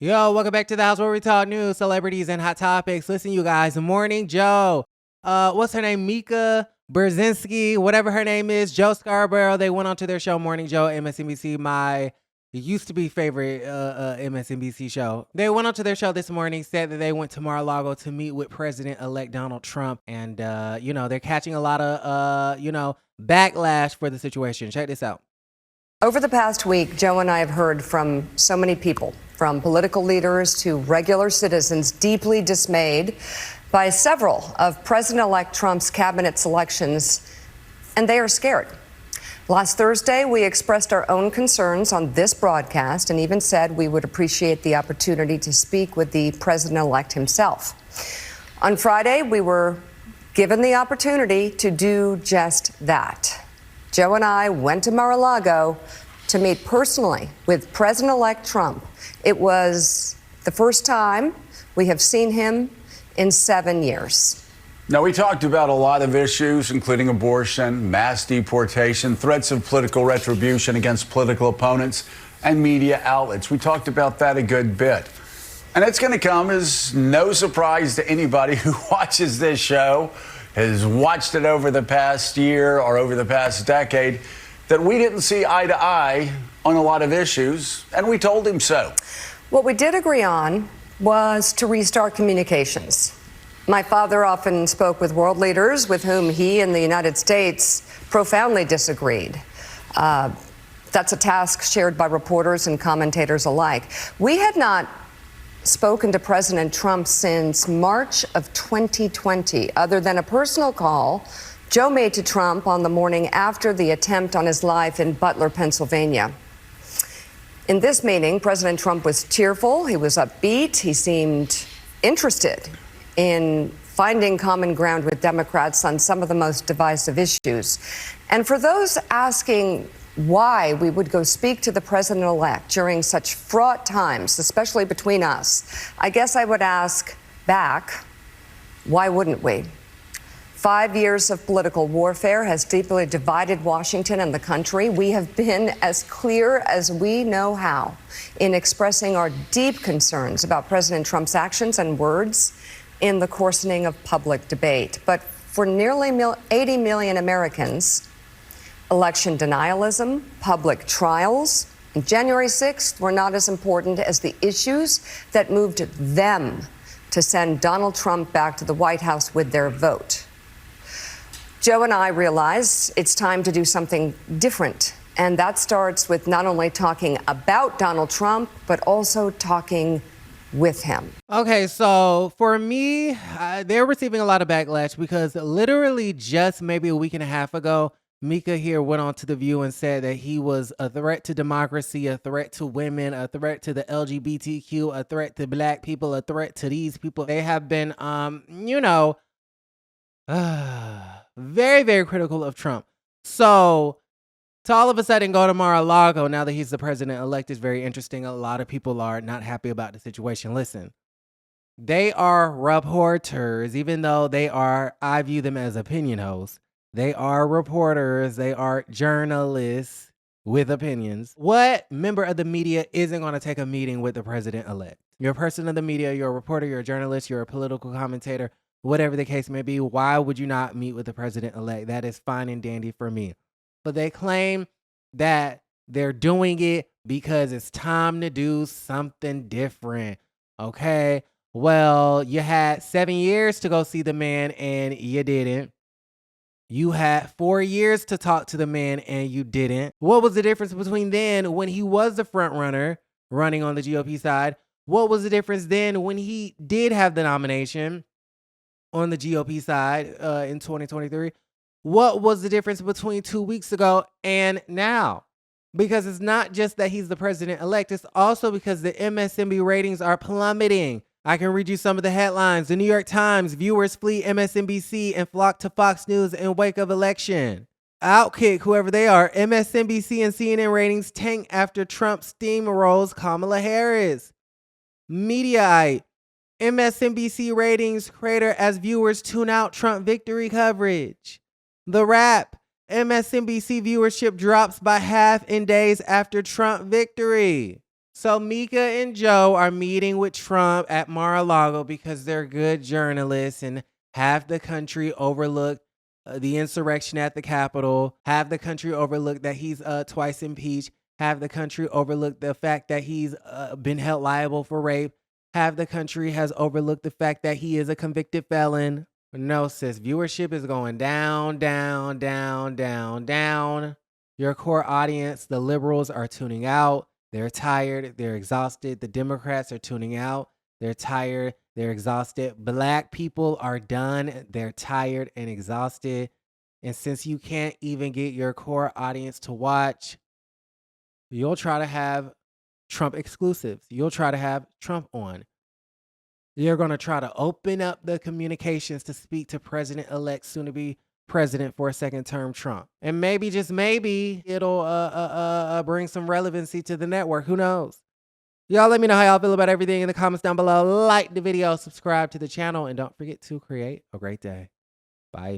Yo, welcome back to the house where we talk news, celebrities, and hot topics. Listen, you guys, Morning Joe. What's her name? Mika Brzezinski, whatever her name is. Joe Scarborough. They went on to their show, Morning Joe, MSNBC, my used to be favorite MSNBC show. They went on to their show this morning, said that they went to Mar-a-Lago to meet with President-elect Donald Trump. And, they're catching a lot of, backlash for the situation. Check this out. Over the past week, Joe and I have heard from so many people, from political leaders to regular citizens, deeply dismayed by several of President-elect Trump's cabinet selections, and they are scared. Last Thursday, we expressed our own concerns on this broadcast and even said we would appreciate the opportunity to speak with the president-elect himself. On Friday, we were given the opportunity to do just that. Joe and I went to Mar-a-Lago to meet personally with President-elect Trump. It was the first time we have seen him in 7 years. Now, we talked about a lot of issues, including abortion, mass deportation, threats of political retribution against political opponents, and media outlets. We talked about that a good bit. And it's going to come as no surprise to anybody who watches this show, has watched it over the past year or over the past decade, that we didn't see eye to eye on a lot of issues, and we told him so. What we did agree on was to restart communications. My father often spoke with world leaders with whom he and the United States profoundly disagreed. That's a task shared by reporters and commentators alike. We had not spoken to President Trump since March of 2020, other than a personal call Joe made to Trump on the morning after the attempt on his life in Butler, Pennsylvania. In this meeting, President Trump was cheerful, he was upbeat, he seemed interested in finding common ground with Democrats on some of the most divisive issues. And for those asking why we would go speak to the president-elect during such fraught times, especially between us, I guess I would ask back, why wouldn't we? 5 years of political warfare has deeply divided Washington and the country. We have been as clear as we know how in expressing our deep concerns about President Trump's actions and words in the coarsening of public debate. But for nearly 80 million Americans, election denialism, public trials, and January 6th were not as important as the issues that moved them to send Donald Trump back to the White House with their vote. Joe and I realize it's time to do something different, and that starts with not only talking about Donald Trump, but also talking with him. Okay, so for me, they're receiving a lot of backlash because literally just maybe a week and a half ago, Mika here went on to The View and said that he was a threat to democracy, a threat to women, a threat to the LGBTQ, a threat to black people, a threat to these people. They have been, very, very critical of Trump. So to all of a sudden go to Mar-a-Lago now that he's the president-elect is very interesting. A lot of people are not happy about the situation. Listen, they are reporters, even though I view them as opinion hosts. They are reporters. They are journalists with opinions. What member of the media isn't going to take a meeting with the president-elect? You're a person of the media. You're a reporter. You're a journalist. You're a political commentator. Whatever the case may be, why would you not meet with the president-elect? That is fine and dandy for me. But they claim that they're doing it because it's time to do something different. Okay? Well, you had 7 years to go see the man and you didn't. You had 4 years to talk to the man and you didn't. What was the difference between then when he was the front runner running on the GOP side? What was the difference then when he did have the nomination on the GOP side in 2023? What was the difference between 2 weeks ago and now? Because it's not just that he's the president-elect. It's also because the MSNBC ratings are plummeting. I can read you some of the headlines. The New York Times, viewers flee MSNBC and flock to Fox News in wake of election. Outkick, whoever they are, MSNBC and CNN ratings tank after Trump steamrolls Kamala Harris. Mediaite, MSNBC ratings crater as viewers tune out Trump victory coverage. The Wrap, MSNBC viewership drops by half in days after Trump victory. So Mika and Joe are meeting with Trump at Mar-a-Lago because they're good journalists, and half the country overlooked the insurrection at the Capitol. Half the country overlooked that he's twice impeached. Half the country overlooked the fact that he's been held liable for rape. Half the country has overlooked the fact that he is a convicted felon. No, sis, viewership is going down, down, down, down, down. Your core audience, the liberals, are tuning out. They're tired. They're exhausted. The Democrats are tuning out. They're tired. They're exhausted. Black people are done. They're tired and exhausted. And since you can't even get your core audience to watch, you'll try to have Trump exclusives. You'll try to have Trump on. You're going to try to open up the communications to speak to President-elect, soon-to-be president for a second term, Trump. And maybe, just maybe, it'll bring some relevancy to the network. Who knows? Y'all let me know how y'all feel about everything in the comments down below. Like the video, subscribe to the channel, and don't forget to create a great day. Bye.